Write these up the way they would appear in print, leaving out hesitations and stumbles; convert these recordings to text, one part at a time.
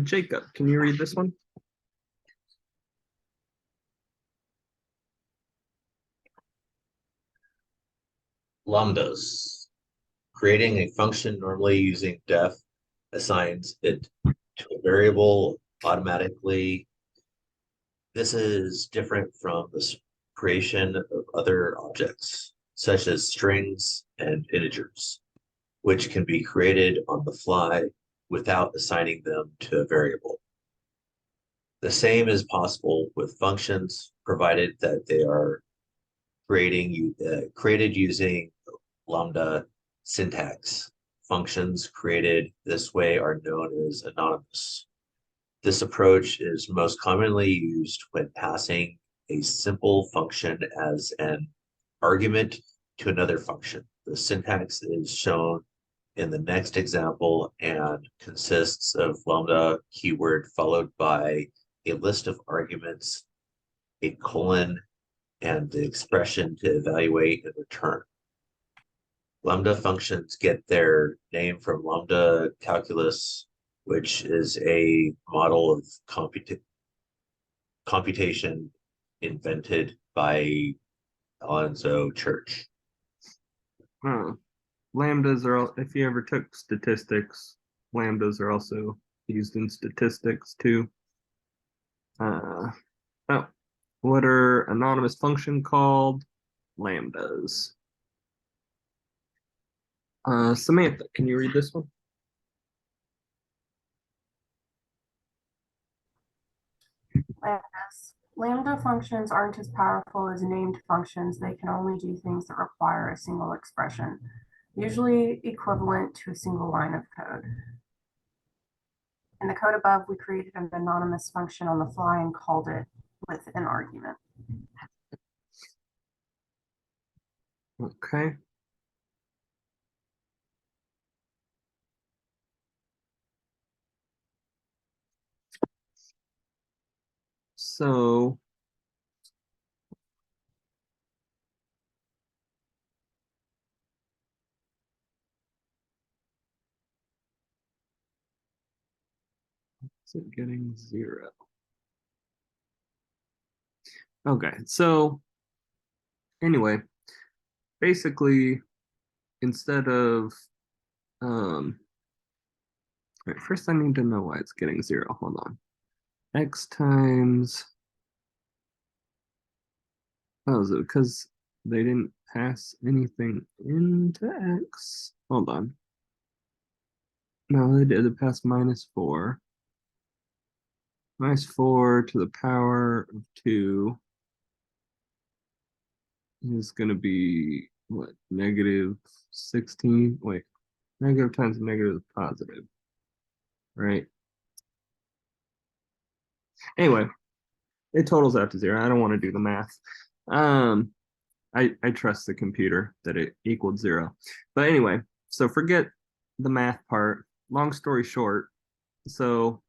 Jacob, can you read this one? Lambdas. Creating a function normally using def assigns it to a variable automatically. This is different from the creation of other objects, such as strings and integers, which can be created on the fly without assigning them to a variable. The same is possible with functions, provided that they are created using lambda syntax. Functions created this way are known as anonymous. This approach is most commonly used when passing a simple function as an argument to another function. The syntax is shown in the next example and consists of lambda keyword followed by a list of arguments, a colon, and the expression to evaluate and return. Lambda functions get their name from lambda calculus, which is a model of computation invented by Alonzo Church. Lambdas are, if you ever took statistics, lambdas are also used in statistics too. Oh, what are anonymous function called? Lambdas. Samantha, can you read this one? Lambdas. Lambda functions aren't as powerful as named functions. They can only do things that require a single expression, usually equivalent to a single line of code. In the code above, we created an anonymous function on the fly and called it with an argument. Okay. So is it getting 0? Okay, so anyway, basically, instead of right, first I need to know why it's getting 0. Hold on. X times, oh, is it because they didn't pass anything into X? Hold on. No, they did. It passed -4. -4 to the power of 2 is going to be, what, -16? Wait, negative times negative is positive, right? Anyway, it totals out to 0. I don't want to do the math. I trust the computer that it equaled 0. But anyway, so forget the math part. Long story short, so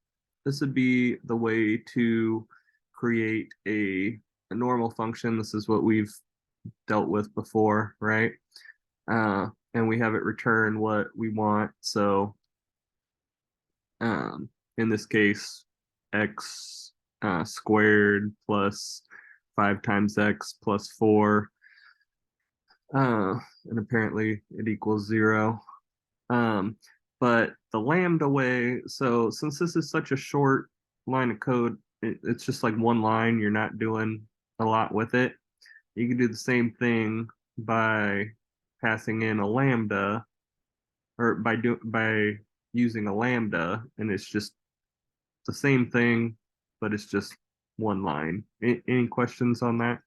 this would be the way to create a normal function. This is what we've dealt with before, right? And we have it return what we want. So in this case, x squared plus 5 times x plus 4. And apparently it equals 0. But the lambda way, so since this is such a short line of code, it's just like one line, you're not doing a lot with it. You can do the same thing by passing in a lambda, or by using a lambda, and it's just the same thing, but it's just one line. Any questions on that?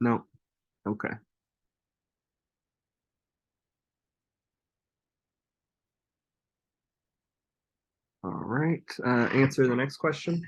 No. Okay. All right. Answer the next question.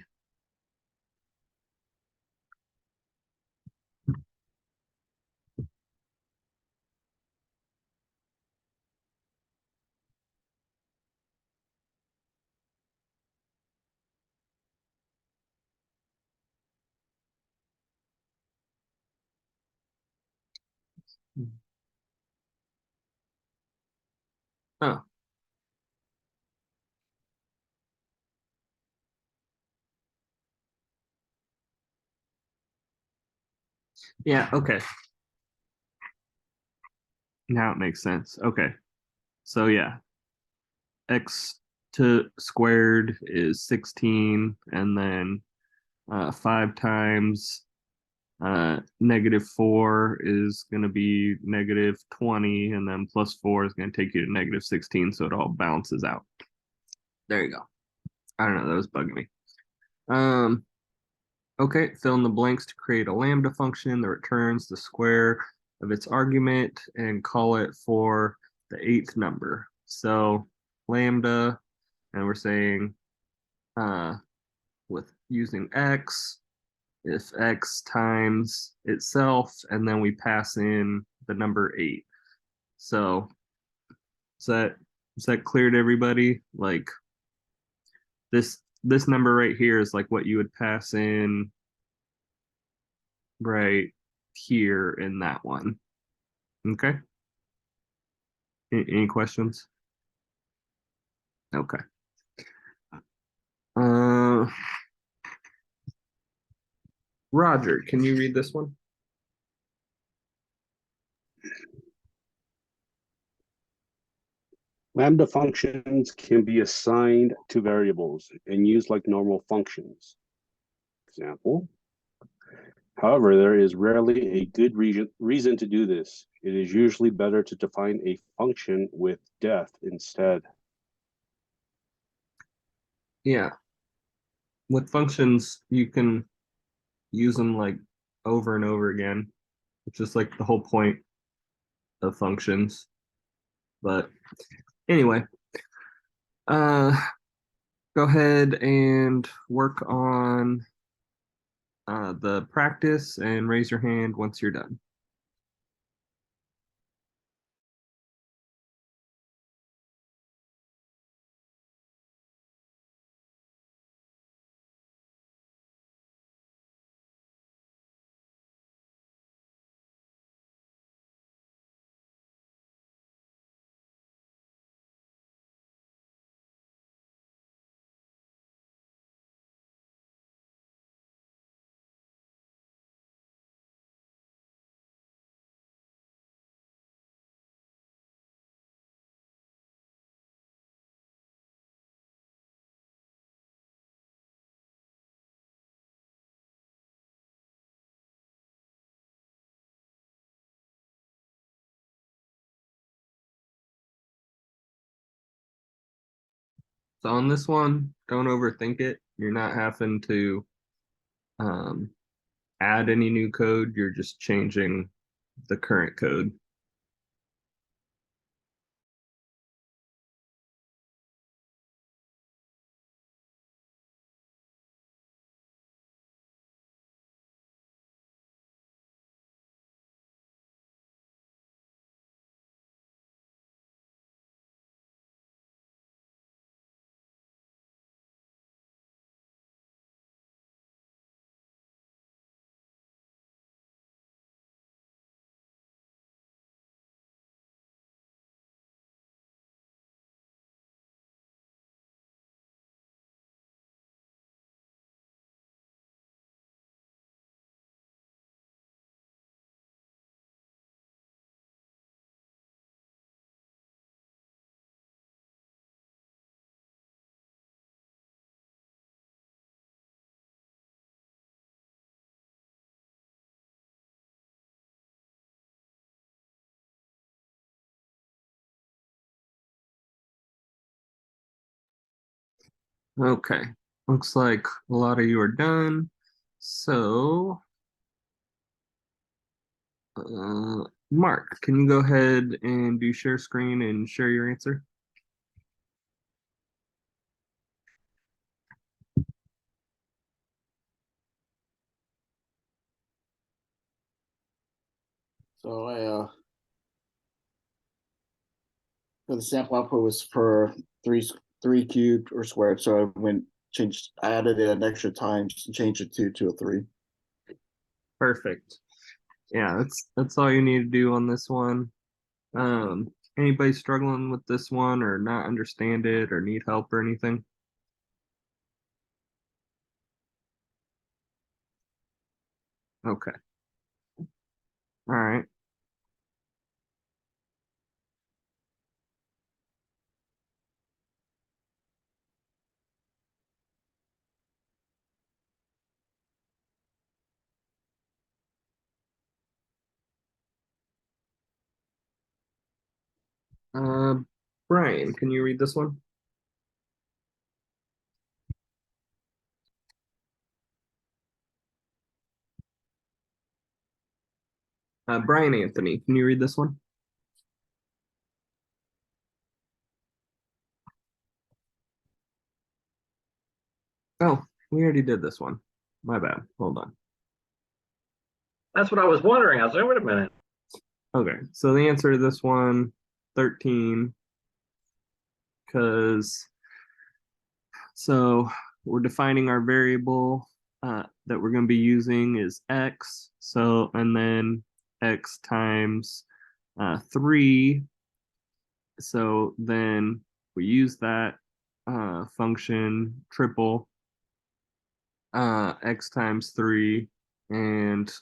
Yeah, okay. Now it makes sense. Okay. So yeah, x to squared is 16, and then 5 times -4 is going to be -20, and then +4 is going to take you to -16, so it all balances out. There you go. I don't know, that was bugging me. Okay, fill in the blanks to create a lambda function that returns the square of its argument and call it for the 8th number. So lambda, and we're saying uh, with using x, if x times itself, and then we pass in the number 8. So is that clear to everybody? Like this number right here is like what you would pass in right here in that one. Okay. Any questions? Okay. Uh, Roger, can you read this one? Lambda functions can be assigned to variables and used like normal functions. Example. However, there is rarely a good reason to do this. It is usually better to define a function with def instead. Yeah. With functions, you can use them like over and over again, which is like the whole point of functions. But anyway, uh, go ahead and work on the practice and raise your hand once you're done. So on this one, don't overthink it. You're not having to um, add any new code. You're just changing the current code. Okay, looks like a lot of you are done. So, Mark, can you go ahead and do share screen and share your answer? So for the sample output was for three cubed or squared. So I added it an extra time just to change it to a 3. Perfect. Yeah, that's all you need to do on this one. Anybody struggling with this one or not understand it or need help or anything? Okay. All right. Uh, Brian, can you read this one? Brian Anthony, can you read this one? Oh, we already did this one. My bad. Hold on. That's what I was wondering. I was like, wait a minute. Okay, so the answer to this one, 13, because so we're defining our variable that we're going to be using is x. So, and then x times 3. So then we use that function triple x times 3, and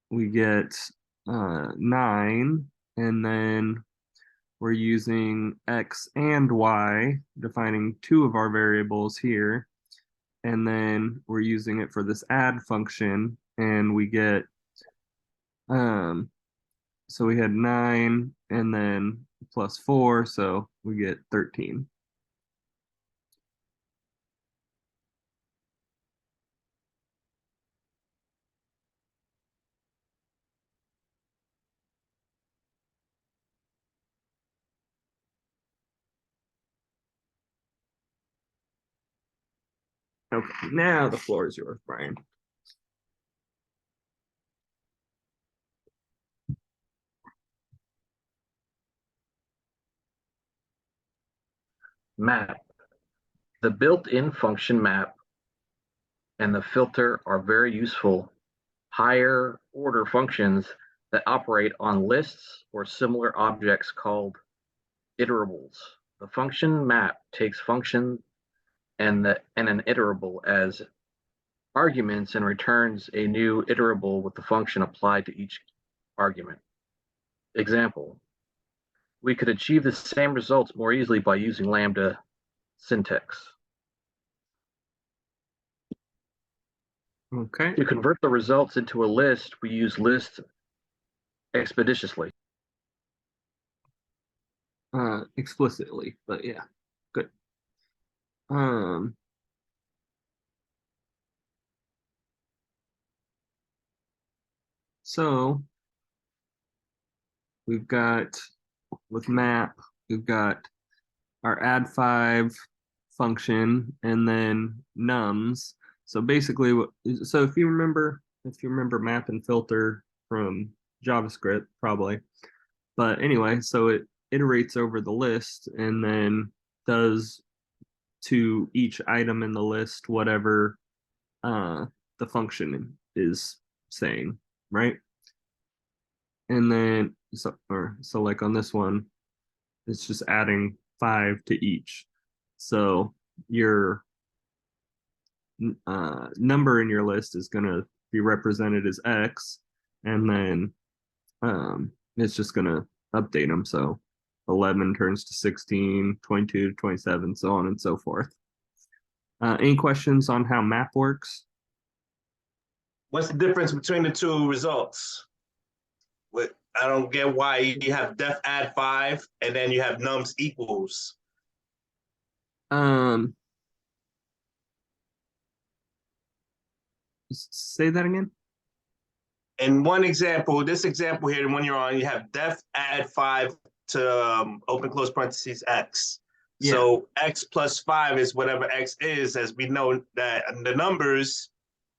we get 9, and then we're using x and y, defining two of our variables here, and then we're using it for this add function, and we get so we had 9 and then plus 4, so we get 13. Okay, now the floor is yours, Brian. Map. The built-in function map and the filter are very useful higher order functions that operate on lists or similar objects called iterables. The function map takes function and an iterable as arguments and returns a new iterable with the function applied to each argument. Example, we could achieve the same results more easily by using lambda syntax. Okay. To convert the results into a list, we use list expeditiously. Explicitly, but yeah, good. So we've got with map, we've got our add 5 function and then nums. So basically, so if you remember map and filter from JavaScript, probably. But anyway, so it iterates over the list and then does to each item in the list whatever the function is saying, right? And then so like on this one, it's just adding 5 to each. So your number in your list is going to be represented as X, and then it's just going to update them. So 11 turns to 16, 22 to 27, so on and so forth. Any questions on how map works? What's the difference between the two results? I don't get why you have def add 5 and then you have nums equals. Say that again. In one example, this example here, the one you're on, you have def add 5 to open close parentheses x. Yeah. So x plus 5 is whatever x is, as we know that the numbers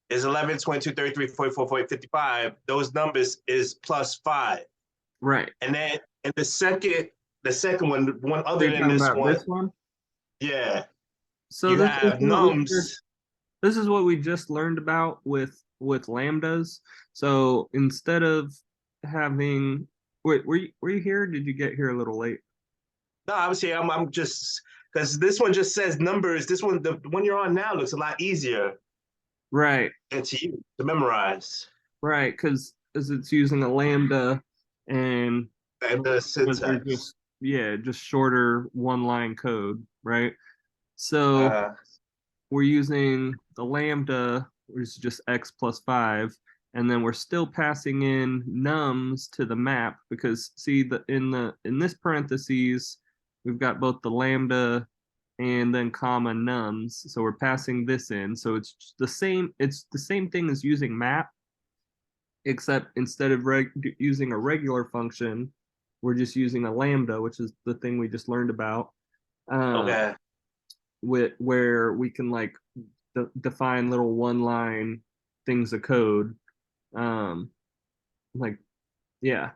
is 11, 22, 33, 44, 48, 55. Those numbers is plus 5. Right. And then in the second one other than this one. Yeah. So you have nums. This is what we just learned about with lambdas. So instead of having, wait, were you here? Did you get here a little late? No, I was here. I'm just because this one just says numbers. This one, the one you're on now, looks a lot easier. Right. And to you to memorize. Right, because is it's using a lambda and And the they're syntax. just, yeah, just shorter one line code, right? So Uh, we're using the lambda, which is just x plus 5, and then we're still passing in nums to the map because see in this parentheses we've got both the lambda and then comma nums, so we're passing this in. So it's the same thing as using map, except instead of using a regular function, we're just using a lambda, which is the thing we just learned about. okay. Where we can like define little one line things of code. Um, like, yeah.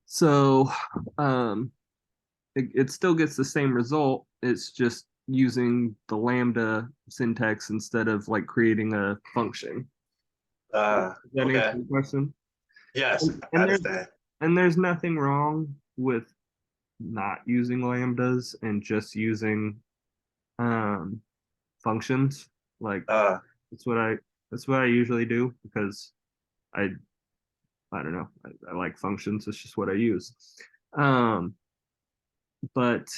So it still gets the same result. It's just using the lambda syntax instead of like creating a function. Does that answer Okay. the question? Yes, And, I and there's understand. and there's nothing wrong with not using lambdas and just using um functions. Like Uh, that's what I that's what I usually do because I I don't know. I like functions. It's just what I use. Um, but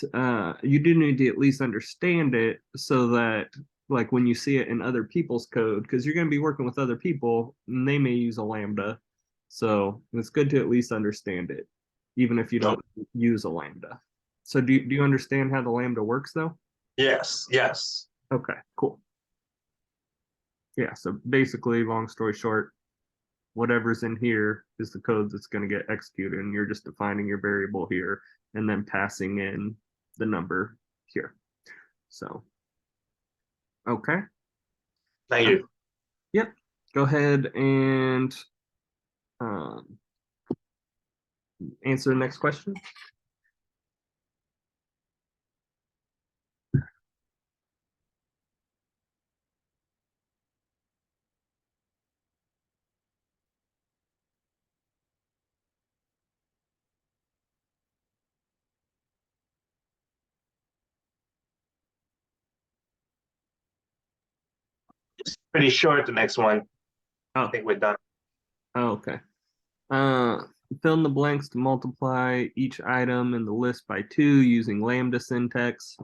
you do need to at least understand it so that like when you see it in other people's code, because you're going to be working with other people and they may use a lambda. So it's good to at least understand it, even if you no, don't use a lambda. So do you understand how the lambda works though? yes, yes. Okay, cool. Yeah, so basically, long story short, whatever's in here is the code that's going to get executed, and you're just defining your variable here and then passing in the number here. So, okay. Thank you. Yep. Go ahead and um, answer the next question. Pretty short, the next one. I Oh, think we're done. okay. Uh, Fill in the blanks to multiply each item in the list by 2 using lambda syntax.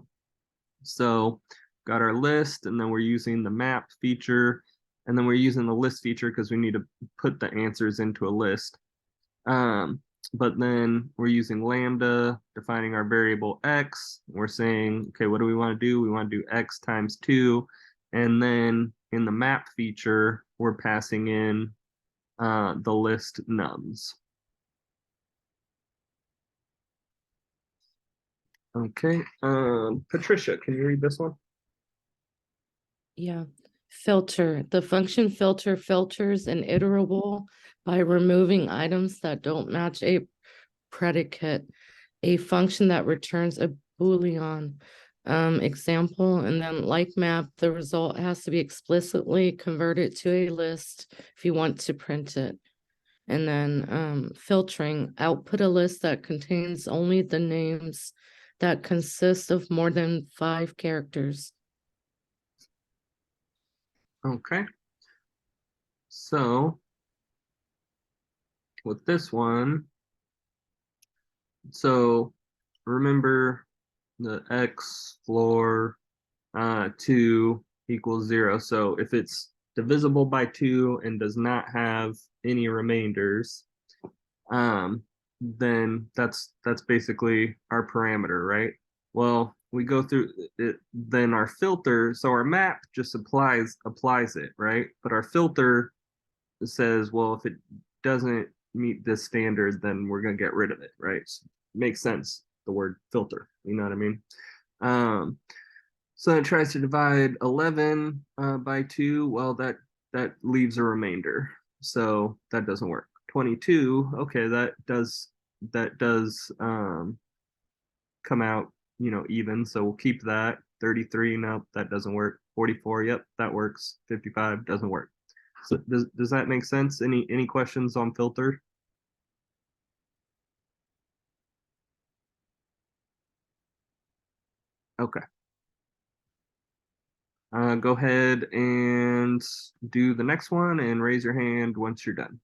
So got our list, and then we're using the map feature, and then we're using the list feature because we need to put the answers into a list. But then we're using lambda, defining our variable x. We're saying, okay, what do we want to do? We want to do x times 2. And then in the map feature, we're passing in the list nums. Okay, Patricia, can you read this one? Yeah. Filter. The function filter filters an iterable by removing items that don't match a predicate, a function that returns a Boolean example, and then like map, the result has to be explicitly converted to a list if you want to print it. And then filtering, output a list that contains only the names that consist of more than 5 characters. Okay. So with this one, so remember the x floor 2 equals 0. So if it's divisible by 2 and does not have any remainders, then that's basically our parameter, right? Well, we go through it, then our filter, so our map just applies it, right? But our filter says, well, if it doesn't meet this standard, then we're gonna get rid of it, right? So, makes sense, the word filter, you know what I mean? Um, so it tries to divide 11 by 2. Well, that leaves a remainder, so that doesn't work. 22, okay, that does come out, even. So we'll keep that. 33, nope, that doesn't work. 44, yep, that works. 55 doesn't work. So does that make sense? Any questions on filter? Okay. Go ahead and do the next one and raise your hand once you're done.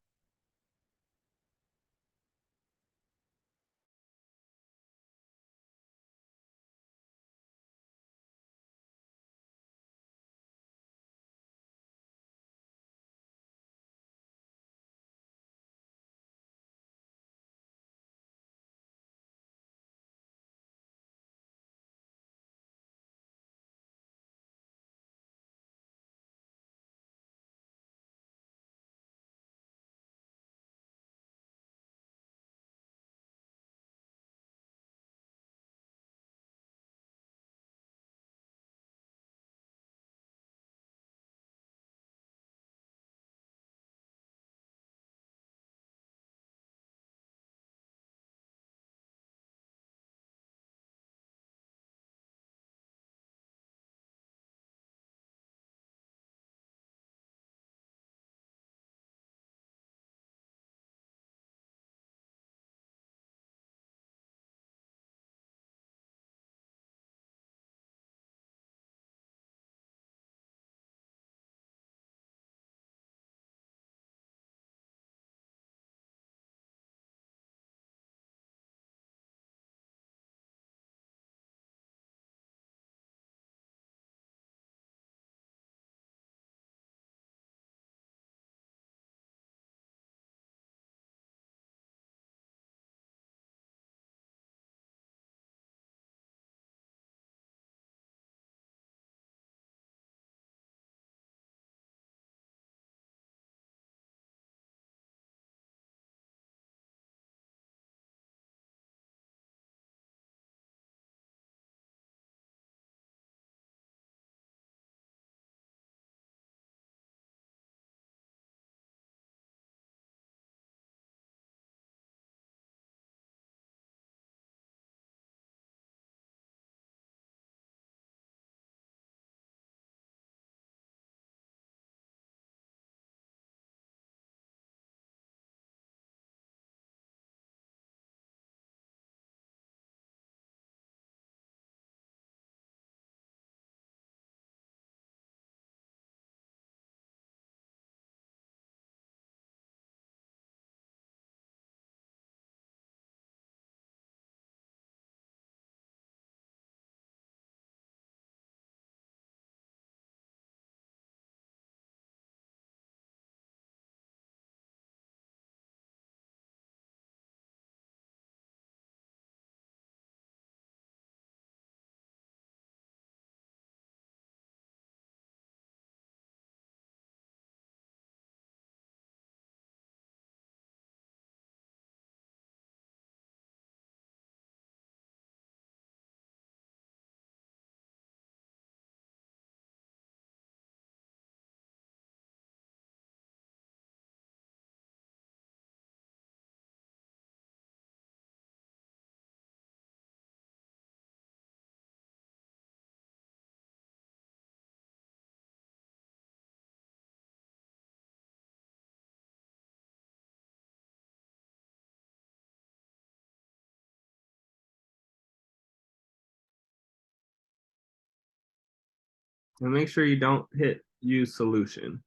And make sure you don't hit use solution.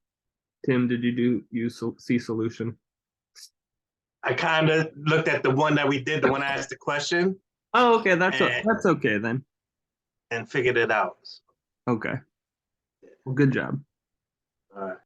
Tim, did you do see solution? I kind of looked at the one that we did, the one I asked the question, Oh, okay, and, that's okay then. and figured it out. Okay. Well, good job. All right.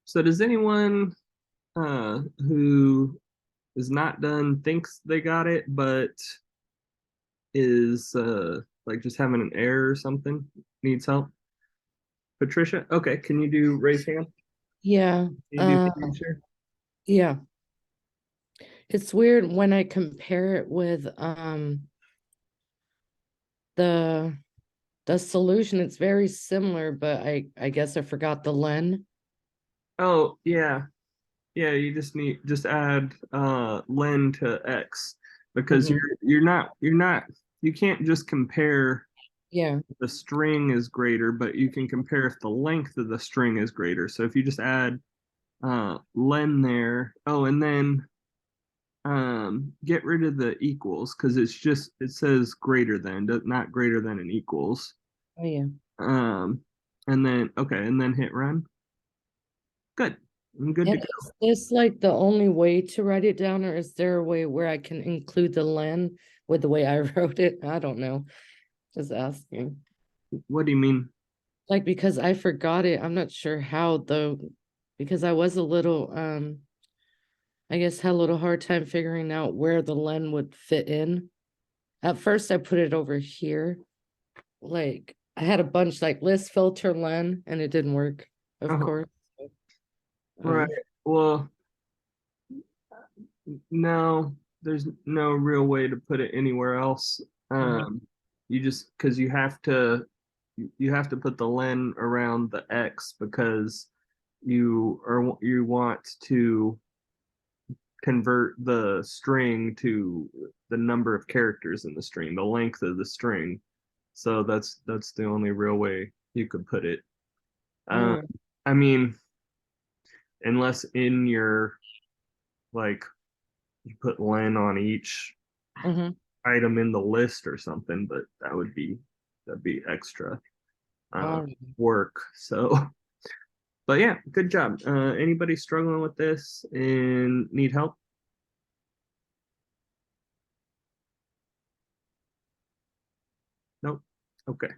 So does anyone who is not done thinks they got it, but is like just having an error or something, needs help? Patricia, okay, can you do raise hand? Yeah. Can you do screen share? Yeah. It's weird when I compare it with the solution. It's very similar, but I guess I forgot the len. Oh yeah, yeah. You just add len to x because Mhm. you're not you can't just compare Yeah. the string is greater, but you can compare if the length of the string is greater. So if you just add len there, oh, and then get rid of the equals because it says greater than, not greater than and equals. Oh yeah. Um, and then okay, and then hit run. Good. I'm good to And go. is this like the only way to write it down, or is there a way where I can include the len with the way I wrote it? I don't know. Just asking. What do you mean? Like because I forgot it. I'm not sure how though, because I was a little I guess had a little hard time figuring out where the len would fit in. At first I put it over here. Like I had a bunch like list filter len and it didn't work, of Oh, course. right. Well, no, there's no real way to put it anywhere else. Mhm. You just because you have to put the len around the x because you want to convert the string to the number of characters in the string, the length of the string. So that's the only real way you could put it. Uh, Mm, I mean, unless in your like you put len on each mhm. item in the list or something, but that'd be extra All right. work. So, but yeah, good job. Anybody struggling with this and need help? Nope. Okay.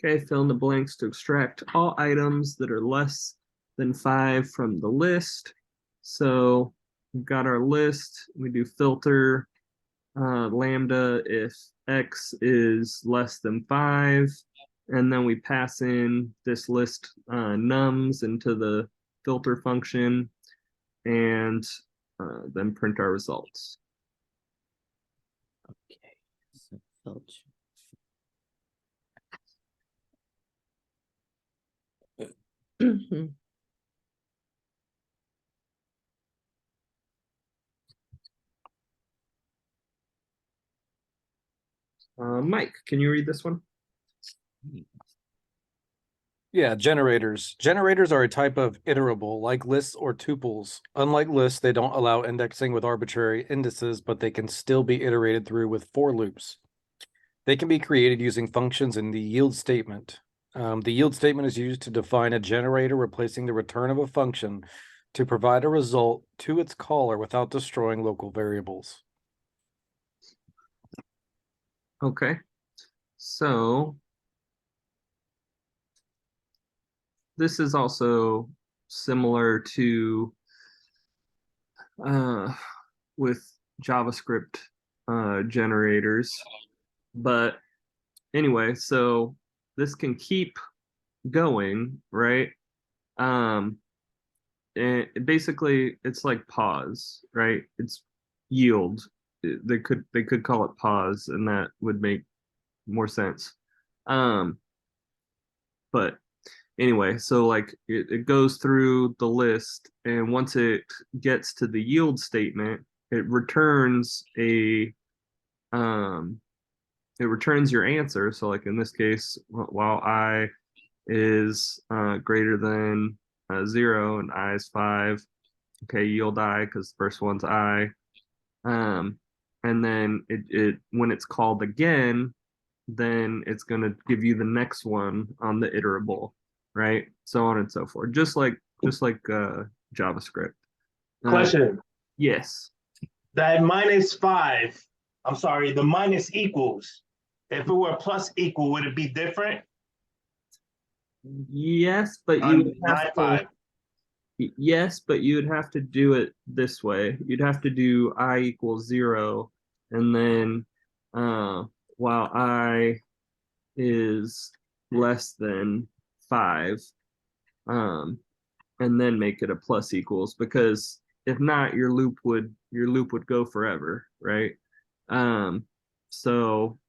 Okay, fill in the blanks to extract all items that are less than 5 from the list. So we've got our list. We do filter lambda if x is less than 5. And then we pass in this list nums into the filter function and then print our results. Okay. So filter. Mhm. Mike, can you read this one? Yeah, generators. Generators are a type of iterable, like lists or tuples. Unlike lists, they don't allow indexing with arbitrary indices, but they can still be iterated through with for loops. They can be created using functions in the yield statement. The yield statement is used to define a generator replacing the return of a function to provide a result to its caller without destroying local variables. Okay. So this is also similar to with JavaScript generators. But anyway, so this can keep going, right? Um, and basically, it's like pause, right? It's yield. They could call it pause, and that would make more sense. Um, but anyway, so like it goes through the list, and once it gets to the yield statement, it returns a um it returns your answer. So like in this case, while I is greater than 0 and I is 5, okay, yield I because the first one's I. Um, and then it when it's called again, then it's going to give you the next one on the iterable, right? So on and so forth. Just like JavaScript. Question. Yes. That -5, I'm sorry, the minus equals. If it were plus equal, would it be different? Yes, but you On would have line to. 5. Yes, but you would have to do it this way. You'd have to do I equals 0, and then while I is less than 5, um, and then make it a plus equals, because if not, your loop would go forever, right? So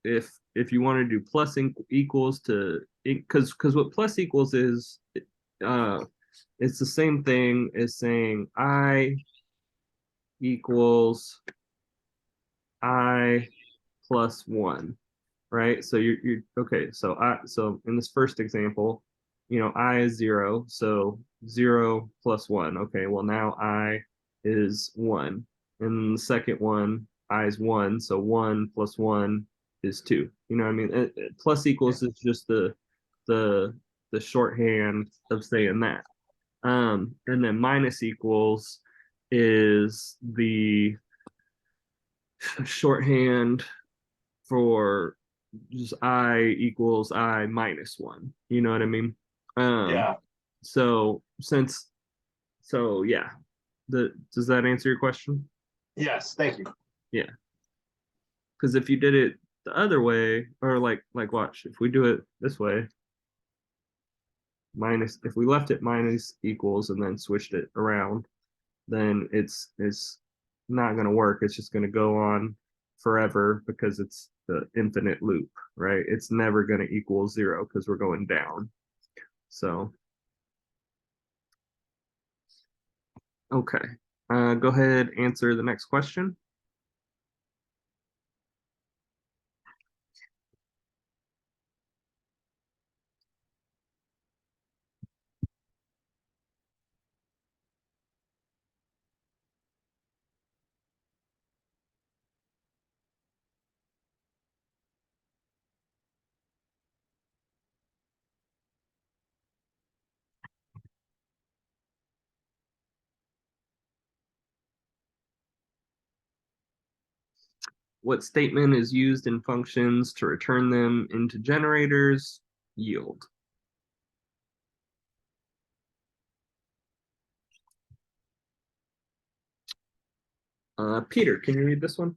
if you want to do plus equals to, because what plus equals is, uh it's the same thing as saying I equals I plus 1, right? So you're okay. So in this first example, I is 0, so 0 plus 1. Okay, well now I is 1. And the second one, I is 1, so 1 plus 1 is 2. You know what I mean? Plus equals is just the the shorthand of saying that. And then minus equals is the shorthand for just I equals I minus 1. You know what I mean? Yeah. So yeah. Does that answer your question? Yes, thank you. Yeah. Because if you did it the other way, or like watch, if we do it this way, if we left it minus equals and then switched it around, then it's not going to work. It's just going to go on forever because it's the infinite loop, right? It's never going to equal 0 because we're going down. So, okay. Go ahead, answer the next question. What statement is used in functions to return them into generators? Yield. Peter, can you read this one?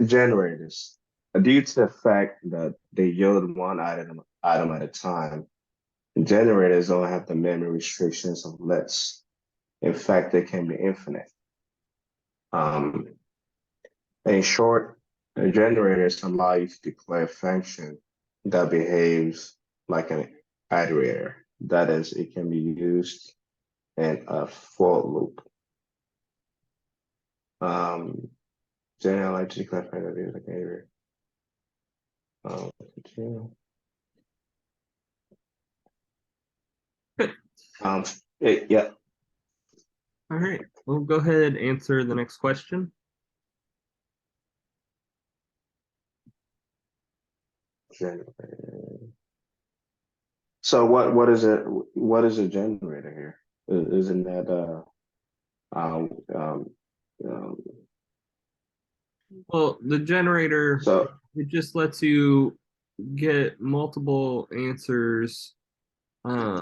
Generators. Due to the fact that they yield one item at a time, generators don't have the memory restrictions of lists. In fact, they can be infinite. In short, generators allow you to declare a function that behaves like an iterator. That is, it can be used in a for loop. Generally, I like to declare a function that behaves like an iterator. Yeah. All right. Well, go ahead, answer the next question. So what is it? What is a generator here? Isn't that um um um Well, the generator, so it just lets you get multiple answers by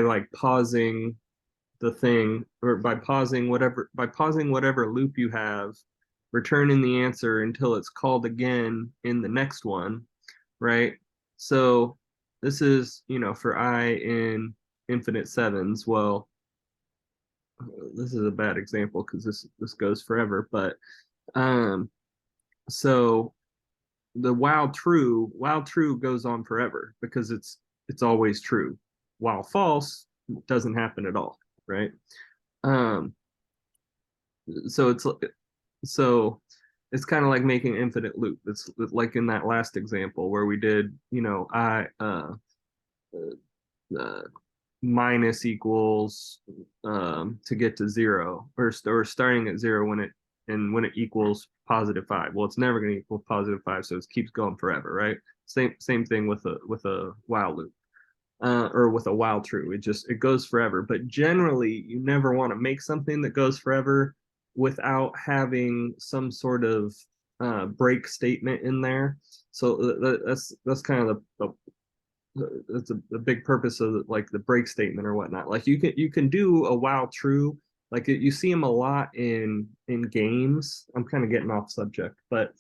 like pausing the thing, or by pausing whatever loop you have, returning the answer until it's called again in the next one, right? So this is, for I in infinite sevens. Well, this is a bad example because this goes forever, but so the while true goes on forever because it's always true, while false doesn't happen at all, right? um so it's kind of like making infinite loop. It's like in that last example where we did, I uh, minus equals to get to 0, or starting at 0 when and when it equals +5. Well, it's never going to equal +5, so it keeps going forever, right? Same thing with a while loop. Or with a while true. It goes forever. But generally, you never want to make something that goes forever without having some sort of break statement in there. So that's kind of that's a big purpose of like the break statement or whatnot. Like you can do a while true. Like you see them a lot in games. I'm kind of getting off subject, but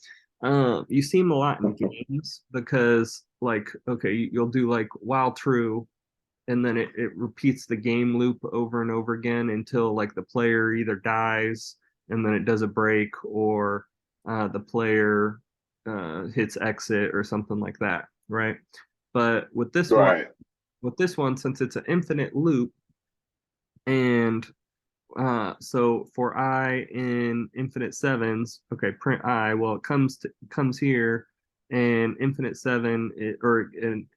you see them a lot in games because like okay, you'll do like while true, and then it repeats the game loop over and over again until like the player either dies and then it does a break, or the player hits exit or something like that, right? But Right. with this one, since it's an infinite loop, and so for I in infinite sevens, okay, print I. Well, it comes here, and infinite seven or in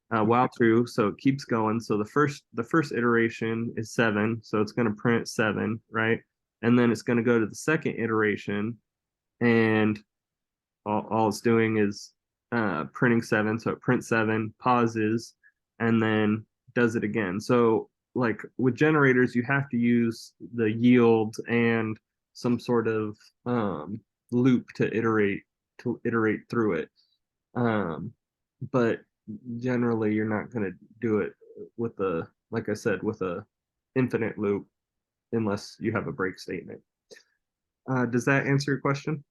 while true, so it keeps going. So the first iteration is 7, so it's going to print 7, right? And then it's going to go to the second iteration, and all it's doing is printing 7. So it prints 7, pauses, and then does it again. So like with generators, you have to use the yield and some sort of loop to iterate through it. But generally, you're not going to do it with the like I said with a infinite loop unless you have a break statement. Does that answer your question?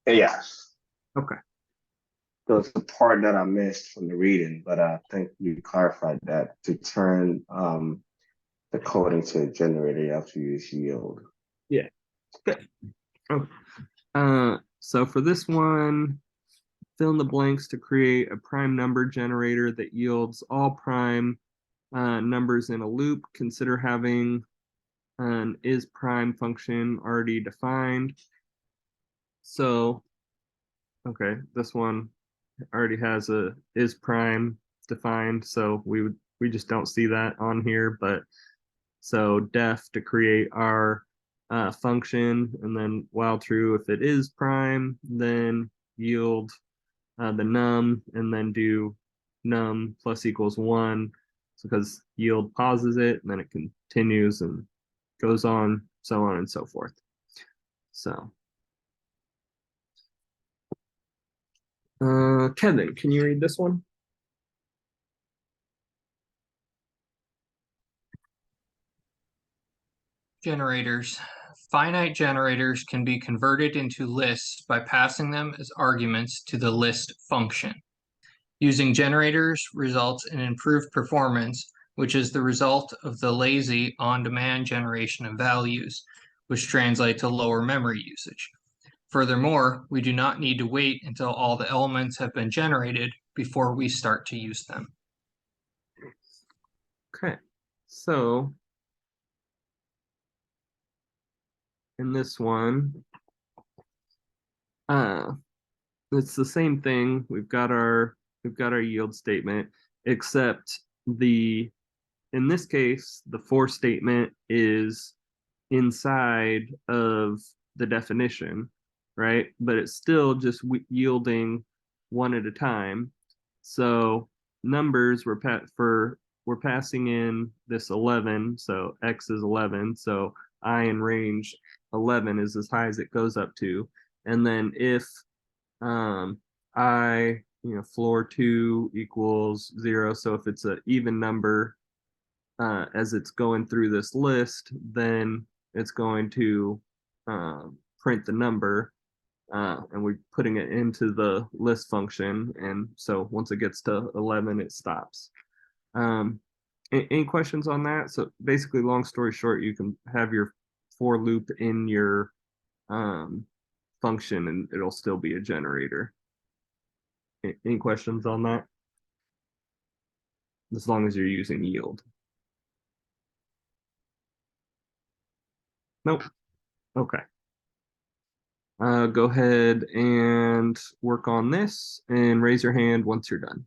Yes. Okay. So it's the part that I missed from the reading, but I think you clarified that to turn the code into a generator, you have to use yield. Yeah. Good. Oh. So for this one, fill in the blanks to create a prime number generator that yields all prime numbers in a loop. Consider having an is prime function already defined. So, okay, this one already has a is prime defined, so we just don't see that on here. But so def to create our function, and then while true, if it is prime, then yield the num, and then do num plus equals 1, because yield pauses it, and then it continues and goes on, so on and so forth. So, Kevin, can you read this one? Generators. Finite generators can be converted into lists by passing them as arguments to the list function. Using generators results in improved performance, which is the result of the lazy on-demand generation of values, which translate to lower memory usage. Furthermore, we do not need to wait until all the elements have been generated before we start to use them. Okay, so in this one, it's the same thing. We've got our yield statement, except in this case, the for statement is inside of the definition, right? But it's still just yielding one at a time. So numbers we're passing in this 11, so x is 11, so I in range 11 is as high as it goes up to. And then if I, floor 2 equals 0, so if it's an even number as it's going through this list, then it's going to print the number, and we're putting it into the list function. And so once it gets to 11, it stops. Any questions on that? So basically, long story short, you can have your for loop in your function, and it'll still be a generator. Any questions on that? As long as you're using yield. Nope. Okay. Go ahead and work on this and raise your hand once you're done.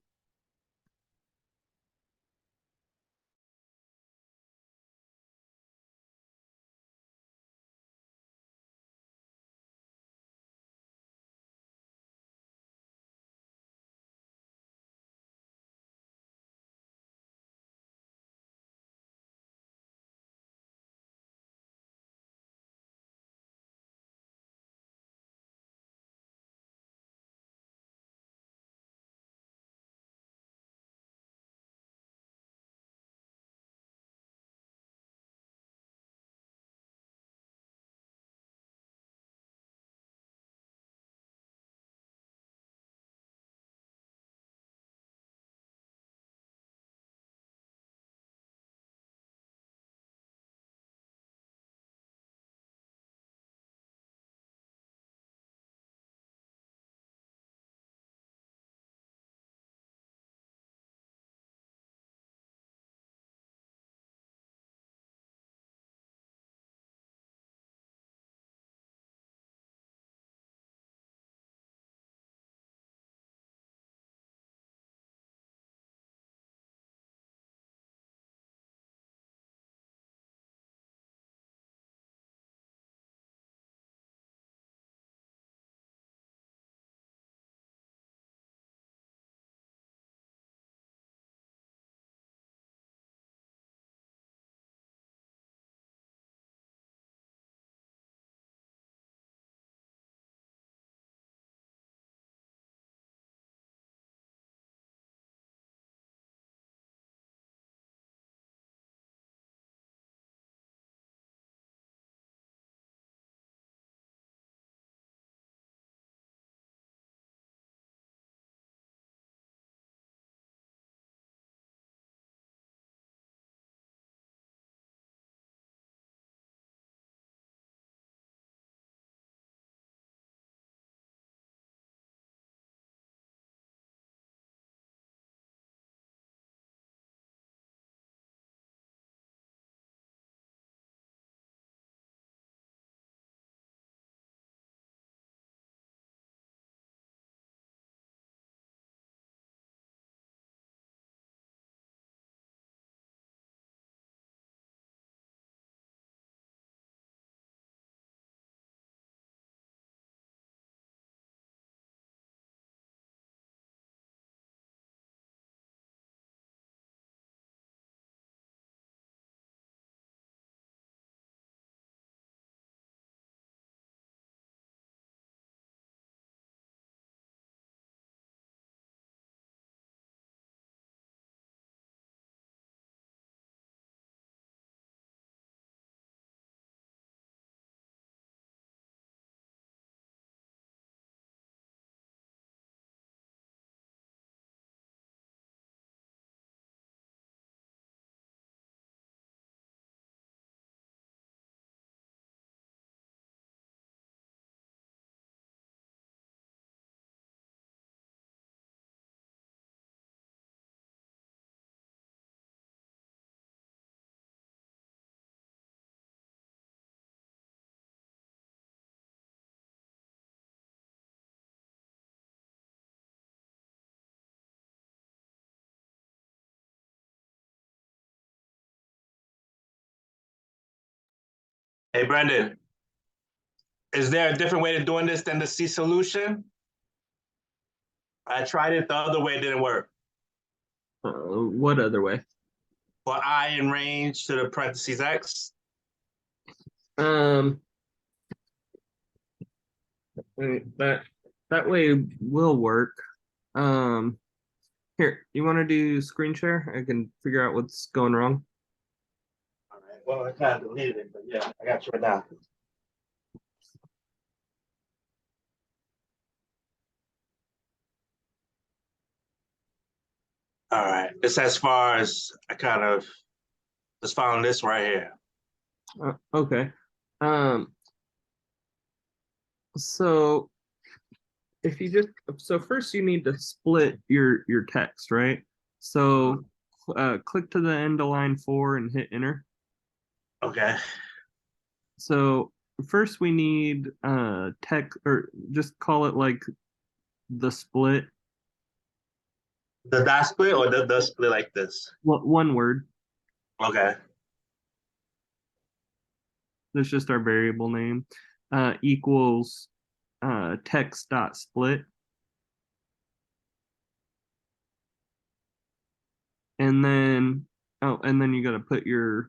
Hey, Brendan, is there a different way of doing this than the C solution? I tried it the other way, it didn't work. What other way? For I in range to the parentheses X. Um, that way will work. Here, you want to do screen share? I can figure out what's going wrong. All right, well, I kind of deleted it, but yeah, I got you right now. All right, it's as far as I kind of just found this right here. Okay. So if you just first you need to split your text, right? So click to the end of line 4 and hit enter. Okay. So first we need text, or just call it like the split. The dot split or the split like this? One word. Okay. That's just our variable name. Equals text dot split. And then you got to put your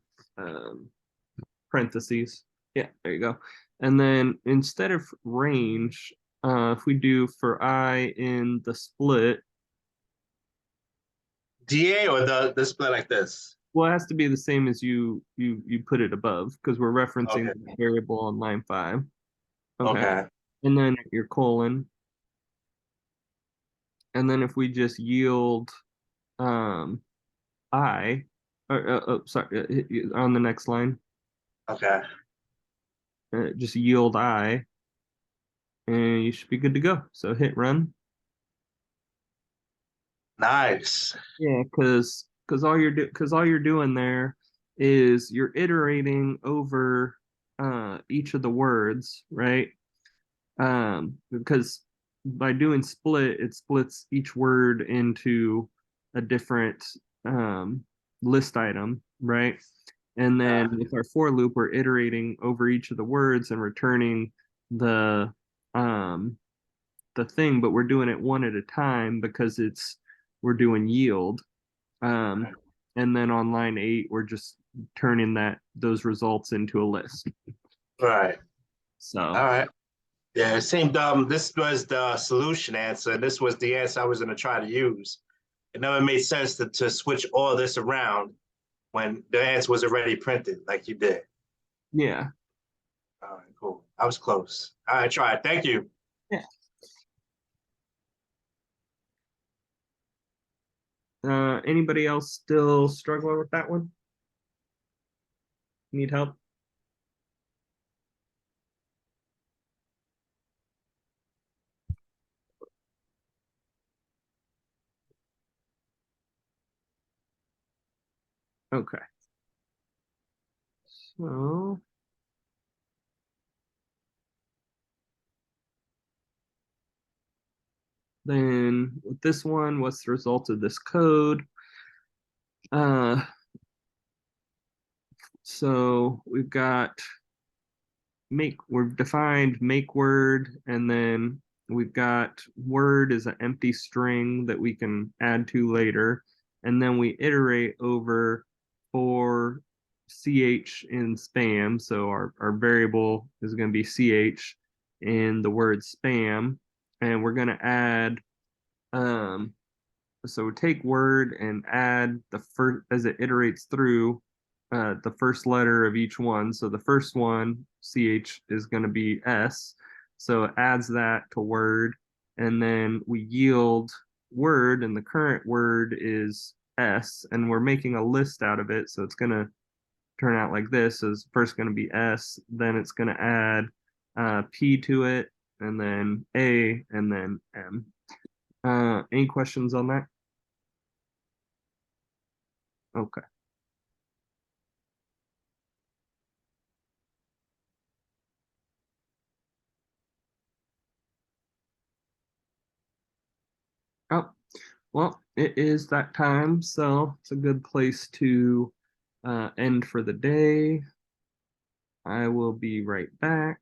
parentheses. Yeah, there you go. And then instead of range, if we do for I in the split, DA or the split like this? well, it has to be the same as you put it above, because we're referencing Okay. the variable on line 5. Okay. And then your colon. And then if we just yield I, sorry, on the next line, Okay. just yield I, and you should be good to go. So hit run. Nice. Yeah, because all you're doing there is you're iterating over each of the words, right? Because by doing split, it splits each word into a different list item, right? And then with our for loop, we're iterating over each of the words and returning the um thing, but we're doing it one at a time because we're doing yield. And then on line 8, we're just turning those results into a list. Right. So All right. Yeah, it seemed this was the solution answer. This was the answer I was going to try to use. It never made sense to switch all this around when the answer was already printed like you did. yeah. All right, cool. I was close. All right, try it. Thank you. Yeah. Anybody else still struggling with that one? Need help? Okay. So then with this one, what's the result of this code? So we've defined make word, and then we've got word is an empty string that we can add to later, and then we iterate over for ch in spam. So our variable is going to be ch in the word spam, and we're going to add so take word and add the first, as it iterates through, the first letter of each one. So the first one, ch, is going to be s. So it adds that to word, and then we yield word, and the current word is s, and we're making a list out of it. So it's going to turn out like this. So it's first going to be s, then it's going to add p to it, and then a, and then m. Any questions on that? Okay. Oh, well, it is that time, so it's a good place to end for the day. I will be right back.